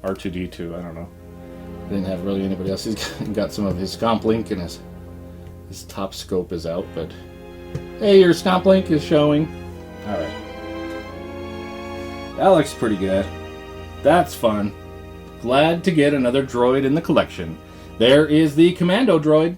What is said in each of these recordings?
R2-D2, I don't know. Didn't have really anybody else. He's got some of his Scomp Link, and his top scope is out, but hey, your Scomp Link is showing. Alright. That looks pretty good. That's fun. Glad to get another droid in the collection. There is the Commando droid.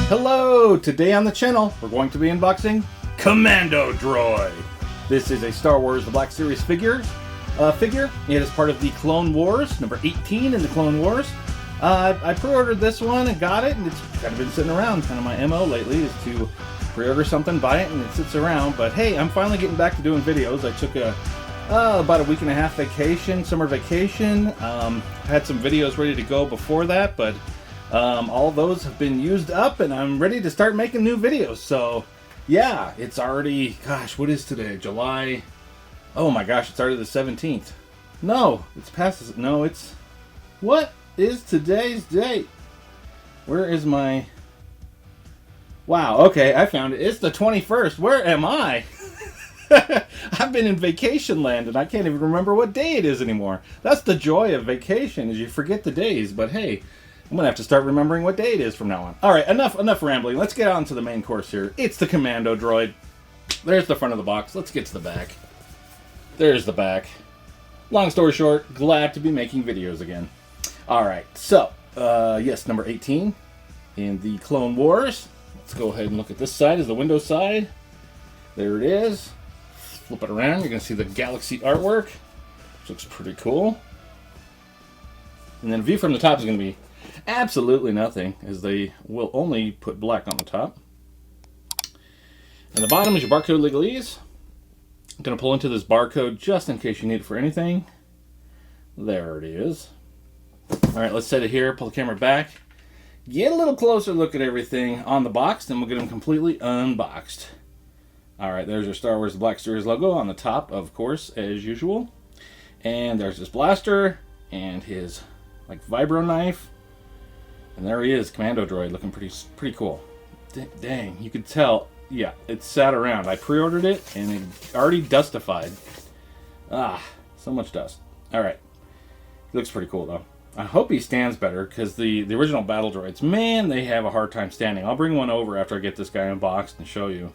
Hello! Today on the channel, we're going to be unboxing Commando droid. This is a Star Wars The Black Series figure. It is part of the Clone Wars, number 18 in the Clone Wars. I pre-ordered this one and got it, and it's kind of been sitting around. Kind of my MO lately is to pre-order something, buy it, and it sits around. But hey, I'm finally getting back to doing videos. I took about a week and a half vacation, summer vacation. Had some videos ready to go before that, but all those have been used up, and I'm ready to start making new videos. So yeah, it's already, gosh, what is today? July. Oh my gosh, it's already the 17th. No, it's past this. No, it's, what is today's date? Where is my, wow, okay, I found it. It's the 21st. Where am I? I've been in vacation land and I can't even remember what day it is anymore. That's the joy of vacation, is you forget the days. But hey, I'm gonna have to start remembering what day it is from now on. All right, enough rambling. Let's get on to the main course here. It's the Commando droid. There's the front of the box. Let's get to the back. There's the back. Long story short, glad to be making videos again. All right, so yes, number 18 in the Clone Wars. Let's go ahead and look at this side. Is the window side. There it is. Flip it around. You're gonna see the Galaxy artwork, which looks pretty cool. And then a view from the top is gonna be absolutely nothing, as they will only put black on the top. And the bottom is your barcode legalese. I'm going to pull into this barcode just in case you need it for anything. There it is. Alright, let's set it here, pull the camera back. Get a little closer look at everything on the box, then we'll get them completely unboxed. Alright, there's your Star Wars The Black Series logo on the top, of course, as usual. And there's this blaster, and his like vibro knife. And there he is, Commando droid, looking pretty cool. Dang, you could tell. Yeah, it sat around. I pre-ordered it, and it already dustified. Ah, so much dust. Alright. He looks pretty cool, though. I hope he stands better, because the original battle droids, man, they have a hard time standing. I'll bring one over after I get this guy unboxed and show you.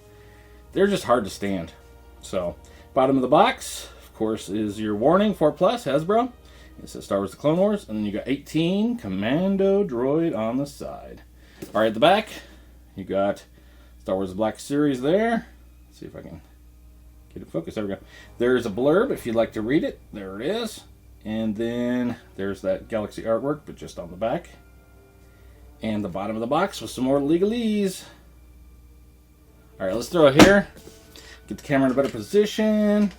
They're just hard to stand. So, bottom of the box, of course, is your warning, 4+, HASBRO. It says Star Wars The Clone Wars, and then you got 18 Commando droid on the side. Alright, at the back, you got Star Wars The Black Series there. Let's see if I can get it focused. There we go. There's a blurb if you'd like to read it. There it is. And then there's that Galaxy artwork, but just on the back. And the bottom of the box with some more legalese. Alright, let's throw it here. Get the camera in a better position.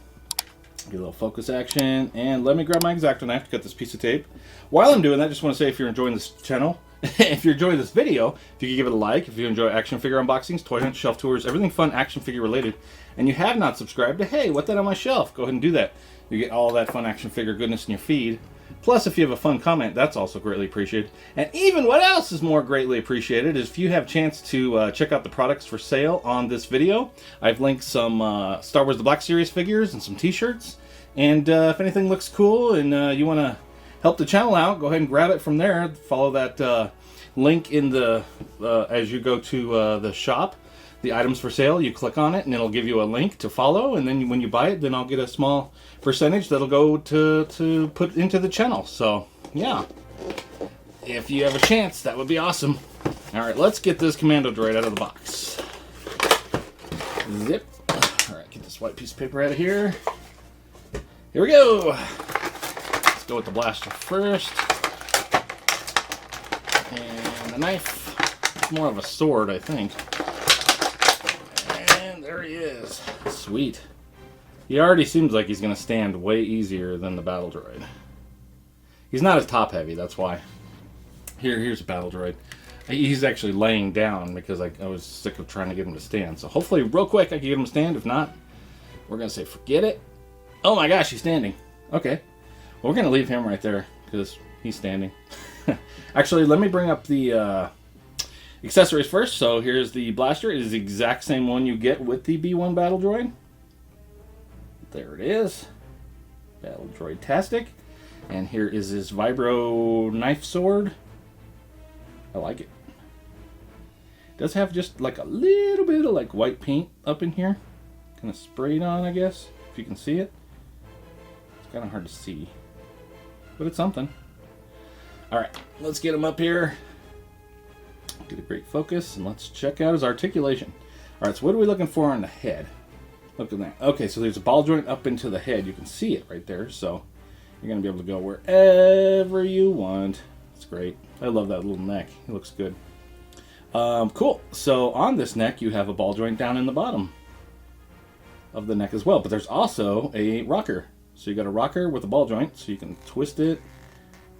Get a little focus action. And let me grab my X-Acto knife to cut this piece of tape. While I'm doing that, I just want to say, if you're enjoying this channel, if you're enjoying this video, if you could give it a like, if you enjoy action figure unboxings, toy hunts, shelf tours, everything fun action figure related, and you have not subscribed to Hey, What That On My Shelf, go ahead and do that. You get all that fun action figure goodness in your feed. Plus, if you have a fun comment, that's also greatly appreciated. And even what else is more greatly appreciated is if you have a chance to check out the products for sale on this video. I've linked some Star Wars The Black Series figures and some t-shirts. And if anything looks cool and you want to help the channel out, go ahead and grab it from there. Follow that link in the as you go to the shop, the items for sale. You click on it and it'll give you a link to follow, and then when you buy it, then I'll get a small percentage that'll go to put into the channel. So yeah, if you have a chance, that would be awesome. All right, let's get this Commando droid out of the box. Zip. All right, get this white piece of paper out of here. Here we go. Let's go with the blaster first. And the knife. It's more of a sword, I think. And there he is. Sweet. He already seems like he's going to stand way easier than the battle droid. He's not as top heavy, that's why. Here's a battle droid. He's actually laying down because I was sick of trying to get him to stand. So hopefully real quick I can get him to stand. If not, we're going to say forget it. Oh my gosh, he's standing. Okay. Well, we're going to leave him right there because he's standing. Actually, let me bring up the Accessories first. So here's the blaster. It is the exact same one you get with the B1 Battle Droid. There it is. Battle Droid-tastic. And here is his Vibro knife sword. I like it. It does have just like a little bit of like white paint up in here. Kind of sprayed on, I guess, if you can see it. It's kind of hard to see, but it's something. All right, let's get him up here. Get a great focus, and let's check out his articulation. All right, so what are we looking for on the head? Look at that. Okay, so there's a ball joint up into the head. You can see it right there, so you're going to be able to go wherever you want. It's great. I love that little neck. It looks good. Cool. So on this neck, you have a ball joint down in the bottom of the neck as well, but there's also a rocker. So you got a rocker with a ball joint, so you can twist it,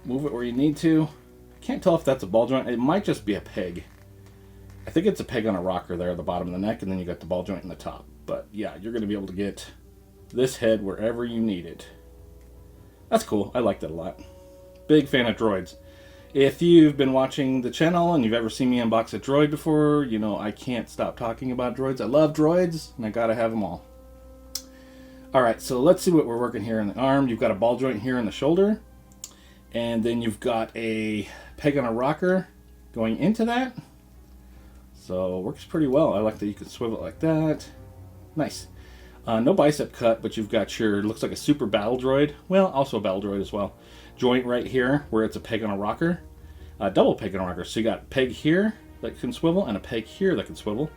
move it where you need to. Can't tell if that's a ball joint. It might just be a peg. I think it's a peg on a rocker there at the bottom of the neck, and then you got the ball joint in the top. But yeah, you're going to be able to get this head wherever you need it. That's cool. I like that a lot. Big fan of droids. If you've been watching the channel and you've ever seen me unbox a droid before, you know I can't stop talking about droids. I love droids, and I gotta have them all. Alright, so let's see what we're working here in the arm. You've got a ball joint here in the shoulder, and then you've got a peg on a rocker going into that. So it works pretty well. I like that you can swivel it like that. Nice. No bicep cut, but you've got your, looks like a super battle droid. Well, also a battle droid as well. Joint right here where it's a peg on a rocker. Double peg on a rocker. So you got a peg here that can swivel and a peg here that can swivel.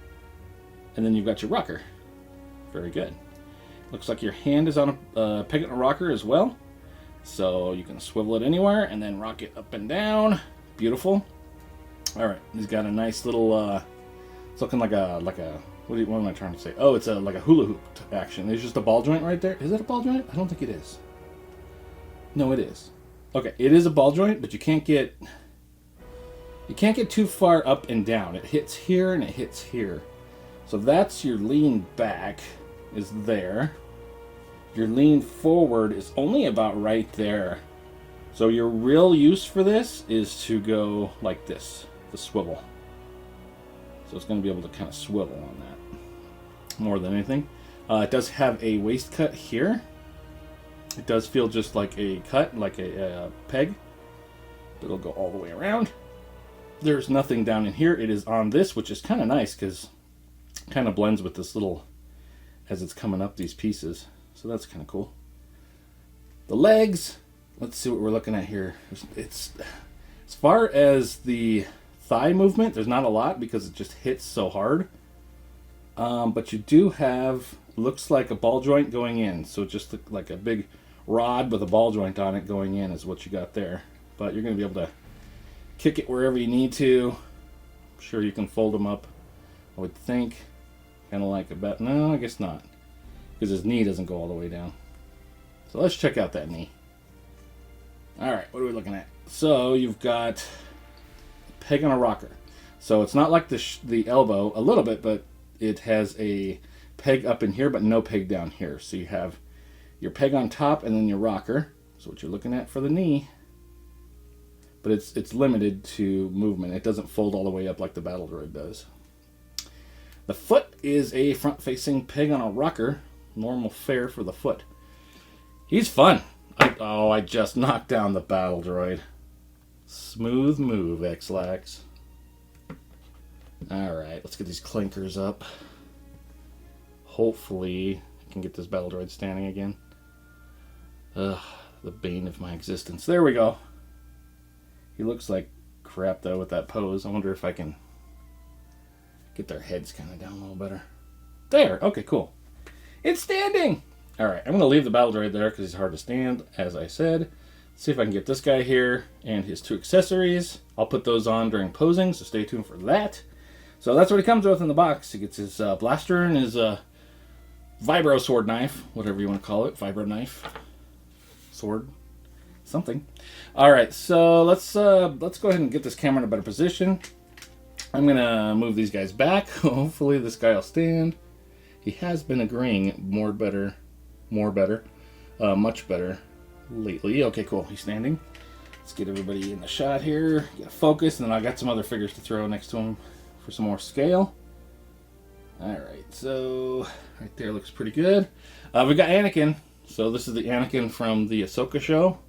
And then you've got your rocker. Very good. Looks like your hand is on a peg on a rocker as well. So you can swivel it anywhere and then rock it up and down. Beautiful. All right, he's got a nice little, it's looking like a, what am I trying to say? Oh, it's like a hula hoop action. There's just a ball joint right there. Is it a ball joint? I don't think it is. No, it is. Okay, it is a ball joint, but you can't get too far up and down. It hits here and it hits here. So that's your lean back is there. Your lean forward is only about right there. So your real use for this is to go like this, the swivel. So it's going to be able to kind of swivel on that more than anything. It does have a waist cut here. It does feel just like a cut, like a peg. But it'll go all the way around. There's nothing down in here. It is on this, which is kind of nice because it kind of blends with this little, as it's coming up, these pieces. So that's kind of cool. The legs, let's see what we're looking at here. It's, as far as the thigh movement, there's not a lot because it just hits so hard. But you do have, looks like a ball joint going in. So just like a big rod with a ball joint on it going in is what you got there. But you're going to be able to kick it wherever you need to. I'm sure you can fold them up, I would think. Kind of like a bet. No, I guess not. Because his knee doesn't go all the way down. So let's check out that knee. Alright, what are we looking at? So you've got a peg on a rocker. So it's not like the elbow, a little bit, but it has a peg up in here, but no peg down here. So you have your peg on top and then your rocker. So what you're looking at for the knee. But it's limited to movement. It doesn't fold all the way up like the Battle Droid does. The foot is a front-facing peg on a rocker. Normal fare for the foot. He's fun. I just knocked down the Battle Droid. Smooth move, X-Lax. Alright, let's get these clinkers up. Hopefully I can get this Battle Droid standing again. Ugh, the bane of my existence. There we go. He looks like crap though with that pose. I wonder if I can get their heads kind of down a little better. There! Okay, cool. It's standing! Alright, I'm going to leave the Battle Droid there because he's hard to stand, as I said. See if I can get this guy here and his two accessories. I'll put those on during posing, so stay tuned for that. So that's what he comes with in the box. He gets his blaster and his vibro sword knife, whatever you want to call it. Vibro knife. Sword. Something. Alright, so let's go ahead and get this camera in a better position. I'm going to move these guys back. Hopefully this guy will stand. He has been agreeing much better lately. Okay, cool. He's standing. Let's get everybody in the shot here, get a focus, and then I got some other figures to throw next to them for some more scale. Alright, so right there looks pretty good. We got Anakin. So this is the Anakin from the Ahsoka show.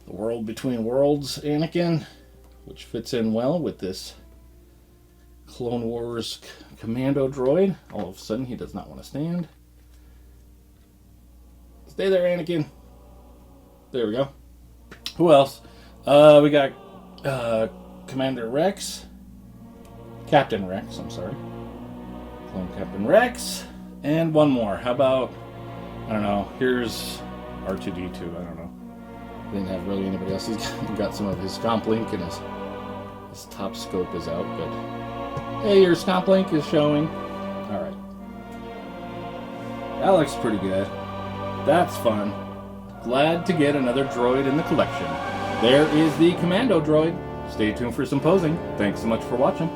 The World Between Worlds Anakin, which fits in well with this Clone Wars Commando droid. All of a sudden he does not want to stand. Stay there, Anakin. There we go. Who else? We got Commander Rex. Captain Rex, I'm sorry. Clone Captain Rex. And one more. How about, I don't know, here's R2-D2, I don't know. Didn't have really anybody else. He's got some of his Scomp Link and his top scope is out, but hey, your Scomp Link is showing. Alright. That looks pretty good. That's fun. Glad to get another droid in the collection. There is the Commando droid. Stay tuned for some posing. Thanks so much for watching.